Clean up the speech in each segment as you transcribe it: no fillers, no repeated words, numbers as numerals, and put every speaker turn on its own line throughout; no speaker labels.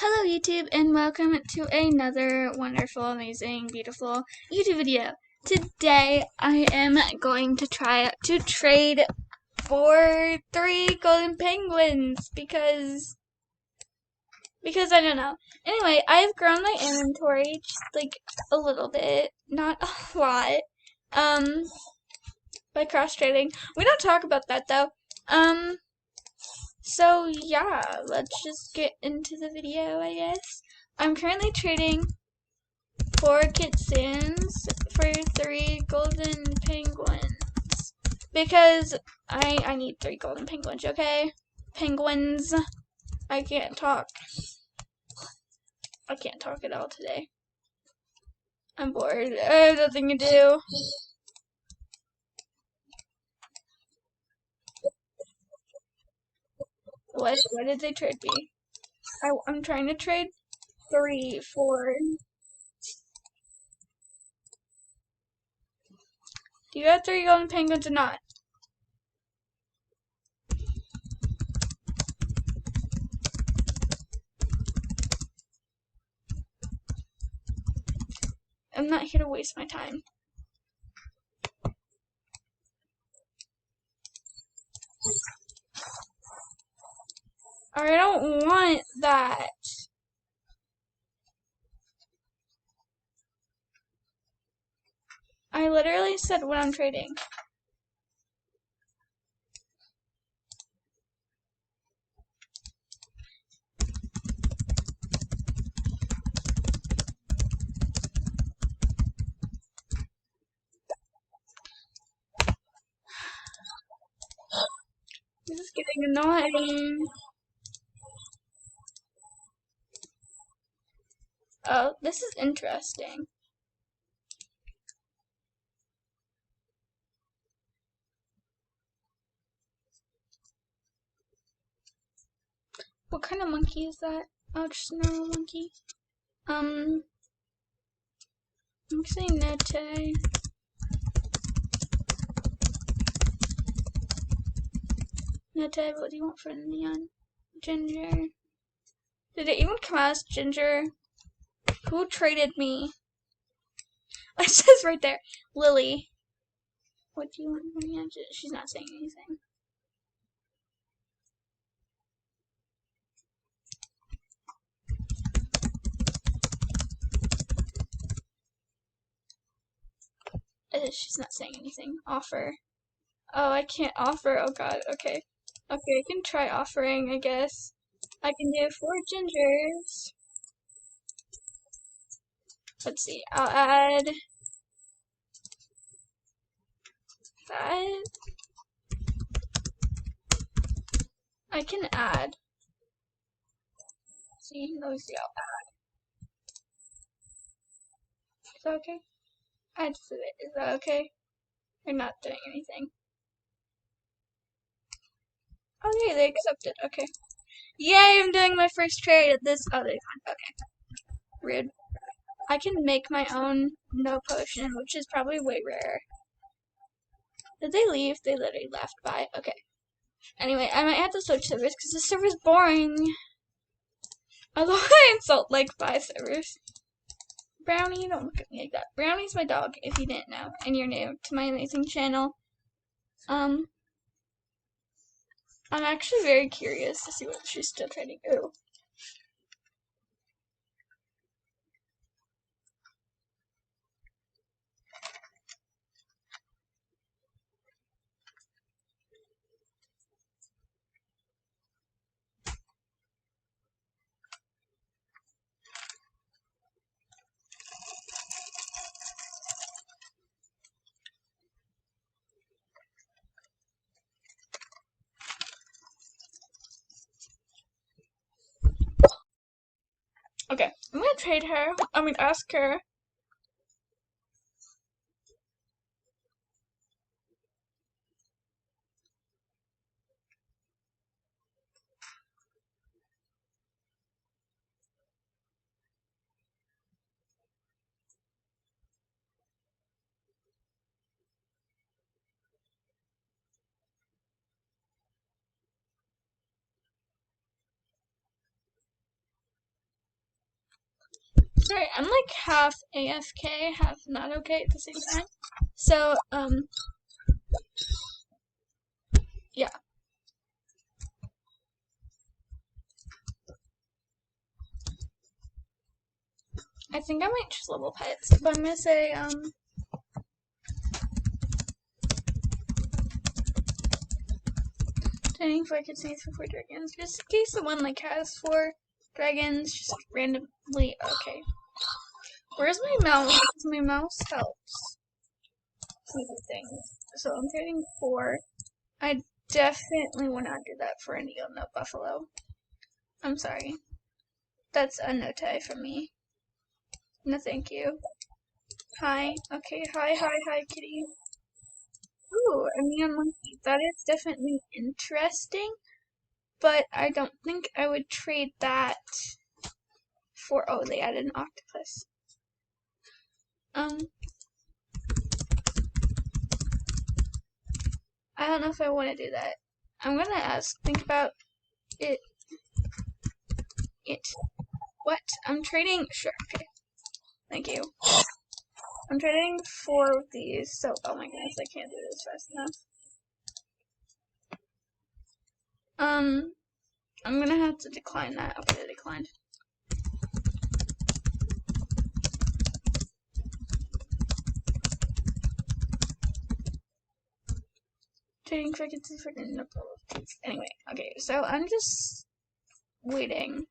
Hello YouTube and welcome to another wonderful, amazing, beautiful YouTube video. Today I am going to try to trade for 3 golden penguins because I don't know. Anyway, I've grown my inventory just like a little bit, not a lot, by cross trading. We don't talk about that though. So yeah, let's just get into the video, I guess. I'm currently trading 4 kitsunes for 3 golden penguins. Because I need 3 golden penguins, okay? Penguins. I can't talk. I can't talk at all today. I'm bored. I have nothing to do. What did they trade me? I'm trying to trade 3 for... Do you have 3 golden penguins or not? I'm not here to waste my time. I don't want that. I literally said when I'm trading. This is getting annoying. Oh, this is interesting. What kind of monkey is that? Oh, just a normal monkey. I'm saying Nete. Nete, what do you want for the neon? Ginger. Did it even come out as Ginger? Who traded me? It says right there, Lily. What do you want for neon? She's not saying anything. She's not saying anything. Offer. Oh, I can't offer. Oh god, okay. Okay, I can try offering, I guess. I can do 4 gingers. Let's see, I'll add that. I can add. See, let me see, I'll add. Is that okay? Add to it. Is that okay? They're not doing anything. Okay, they accepted. Okay. Yay, I'm doing my first trade at this. Oh, they can't. Okay. Rude. I can make my own no potion, which is probably way rarer. Did they leave? They literally left by. Okay. Anyway, I might have to switch servers because this server's boring. Although I insult like 5 servers. Brownie, don't look at me like that. Brownie's my dog, if you didn't know, and you're new to my amazing channel. I'm actually very curious to see what she's still trading. Ooh. Okay, I'm gonna trade her. Ask her. Sorry, I'm like half AFK, half not okay at the same time. So, yeah. I think I might just level pets, but I'm gonna say, training for continues for 4 dragons, just in case the one like has 4 dragons, just randomly. Okay. Where's my mouse? My mouse helps with things. So I'm trading 4. I definitely will not do that for a Neo Buffalo. I'm sorry. That's a no tie for me. No thank you. Hi. Okay, hi, kitty. Ooh, a neon monkey. That is definitely interesting, but I don't think I would trade that for, oh, they added an octopus. I don't know if I want to do that. I'm gonna think about it. What? I'm trading, sure, okay. Thank you. I'm trading 4 of these, so, oh my goodness, I can't do this fast enough. I'm gonna have to decline that. Okay, I declined. Trading frequency for the number of these. Anyway, okay, so I'm just waiting.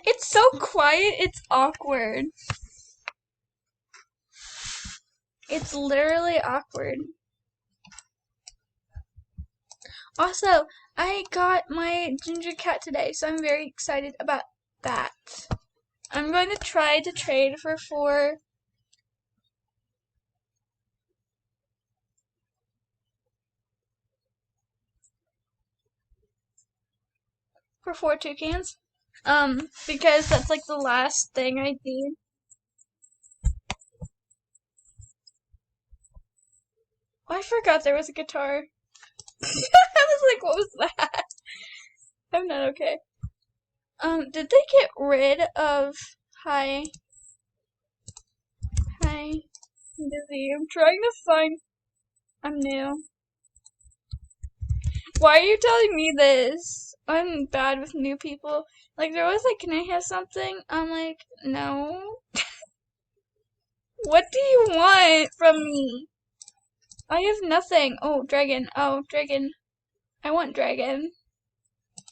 It's so quiet, it's awkward. It's literally awkward. Also, I got my ginger cat today, so I'm very excited about that. I'm going to try to trade for 4. For 4 toucans. Because that's like the last thing I need. Oh, I forgot there was a guitar. I was like, what was that? I'm not okay. Did they get rid of hi? Hi. I'm busy. I'm trying to find. I'm new. Why are you telling me this? I'm bad with new people. Like, there was like, can I have something? I'm like, no. What do you want from me? I have nothing. Oh, dragon. Oh, dragon. I want dragon.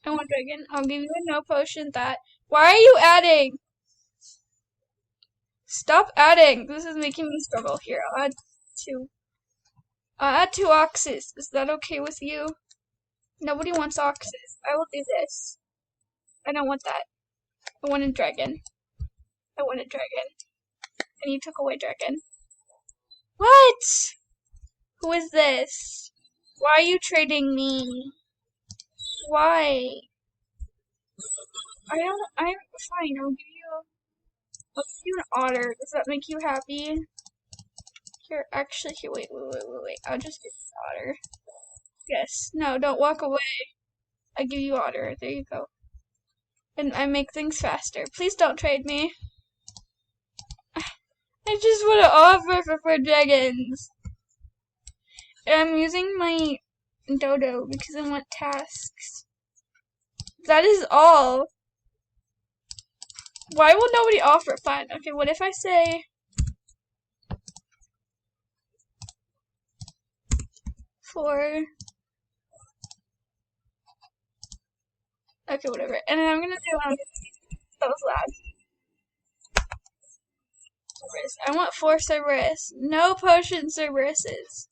I want dragon. I'll give you a no potion that. Why are you adding? Stop adding. This is making me struggle. Here, I'll add 2. I'll add 2 oxes. Is that okay with you? Nobody wants oxes. I will do this. I don't want that. I want a dragon. I want a dragon. And you took away dragon. What? Who is this? Why are you trading me? Why? I'm fine. I'll give you an otter. Does that make you happy? Here, actually, here, wait. I'll just get this otter. Yes. No, don't walk away. I give you otter. There you go. And I make things faster. Please don't trade me. I just want to offer for 4 dragons. And I'm using my dodo because I want tasks. That is all. Why will nobody offer? Fine. Okay, what if I say 4? Okay, whatever. And then I'm gonna do that was loud. Cerberus. I want 4 Cerberus. No potion Cerberuses.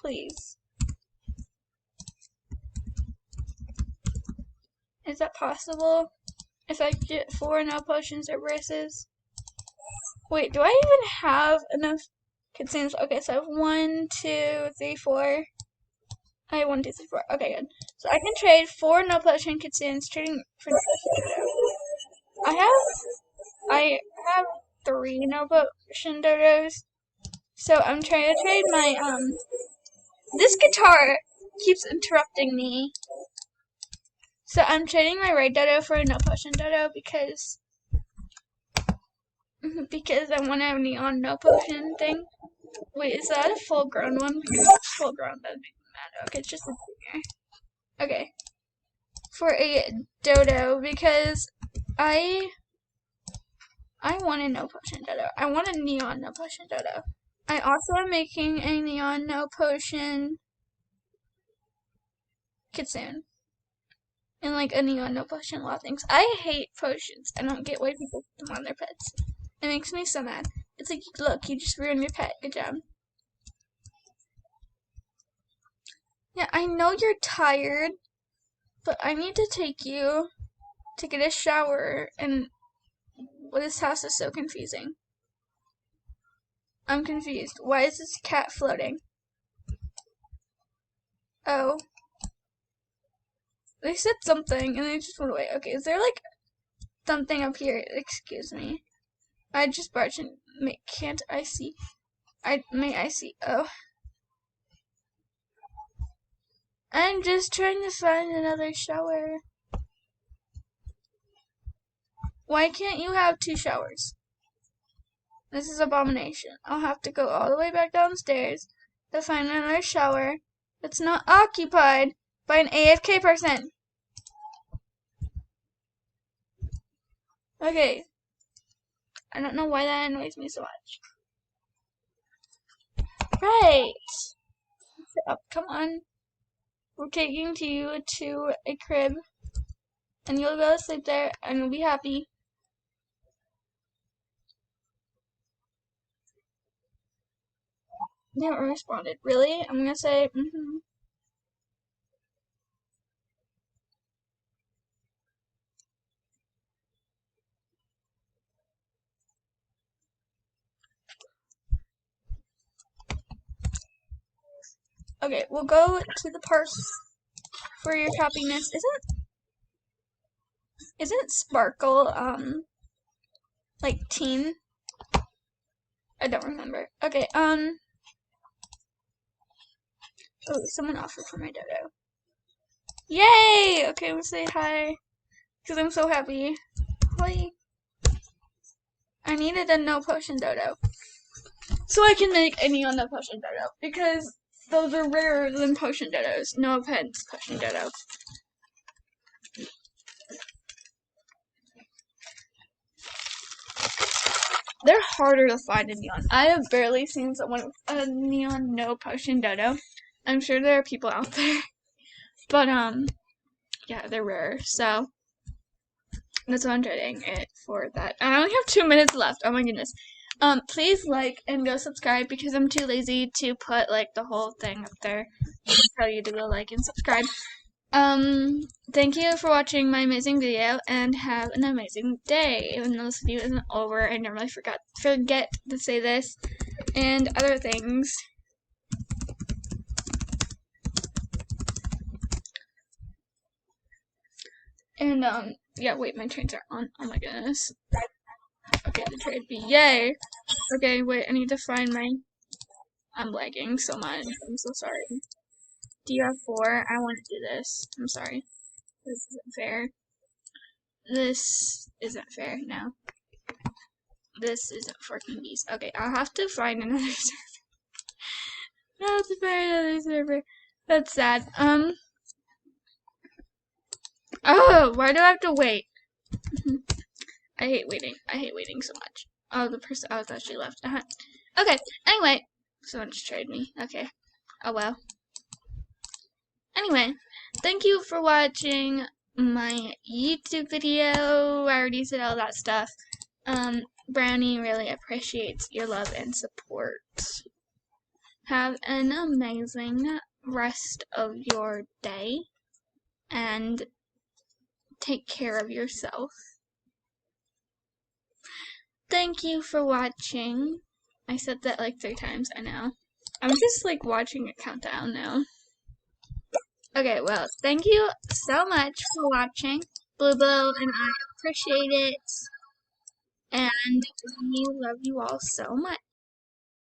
Please. Is that possible? If I get 4 no potion Cerberuses? Wait, do I even have enough consumes? Okay, so I have 1, 2, 3, 4. I have 1, 2, 3, 4. Okay, good. So I can trade 4 no potion consumes, trading for no potion. I have 3 no potion dodos. So I'm trying to trade my, this guitar keeps interrupting me. So I'm trading my Raid Dodo for a No Potion Dodo because I want to have Neon No Potion thing. Wait, is that a full grown one? Because if it's full grown, that'd make me mad. Okay, it's just a junior. Okay. For a Dodo because I want a No Potion Dodo. I want a Neon No Potion Dodo. I also am making a Neon No Potion Kitsune. And like a Neon No Potion a lot of things. I hate potions. I don't get why people put them on their pets. It makes me so mad. It's like, look, you just ruined your pet. Good job. Yeah, I know you're tired, but I need to take you to get a shower, and this house is so confusing. I'm confused. Why is this cat floating? Oh. They said something, and they just went away. Okay, is there like something up here? Excuse me. I just barged in. Can't I see? May I see? Oh. I'm just trying to find another shower. Why can't you have 2 showers? This is abomination. I'll have to go all the way back downstairs to find another shower that's not occupied by an AFK person. Okay. I don't know why that annoys me so much. Right. Come on. We're taking you to a crib, and you'll go to sleep there, and you'll be happy. They haven't responded. Really? I'm gonna say, Okay, we'll go to the park for your happiness. Isn't Sparkle, like teen? I don't remember. Okay, oh, someone offered for my Dodo. Yay! Okay, we'll say hi, because I'm so happy. Hi. I needed a No Potion Dodo, so I can make a Neon No Potion Dodo, because those are rarer than Potion Dodos. No offense, Potion Dodo. They're harder to find in Neon. I have barely seen someone with a Neon No Potion Dodo. I'm sure there are people out there. But, yeah, they're rare. So, that's why I'm trading it for that. I only have 2 minutes left. Oh my goodness. Please like and go subscribe because I'm too lazy to put, like, the whole thing up there. I'll tell you to go like and subscribe. Thank you for watching my amazing video, and have an amazing day. Even though this video isn't over, I normally forget to say this, and other things. And, yeah, wait, my trains are on. Oh my goodness. Okay, the trade B. Yay! Okay, wait, I need to find my... I'm lagging so much. I'm so sorry. Do you have 4? I want to do this. I'm sorry. This isn't fair. This isn't fair. No. This isn't for bees. Okay, I'll have to find another server. No, I'll have to find another server. That's sad. Oh, why do I have to wait? I hate waiting. I hate waiting so much. Oh, the person. Oh, I thought she left. Okay. Anyway, someone just traded me. Okay. Oh well. Anyway, thank you for watching my YouTube video. I already said all that stuff. Brownie really appreciates your love and support. Have an amazing rest of your day, and take care of yourself. Thank you for watching. I said that like 3 times, I know. I'm just like watching it count down now. Okay, well, thank you so much for watching. Blue Blow and I appreciate it. And we love you all so much.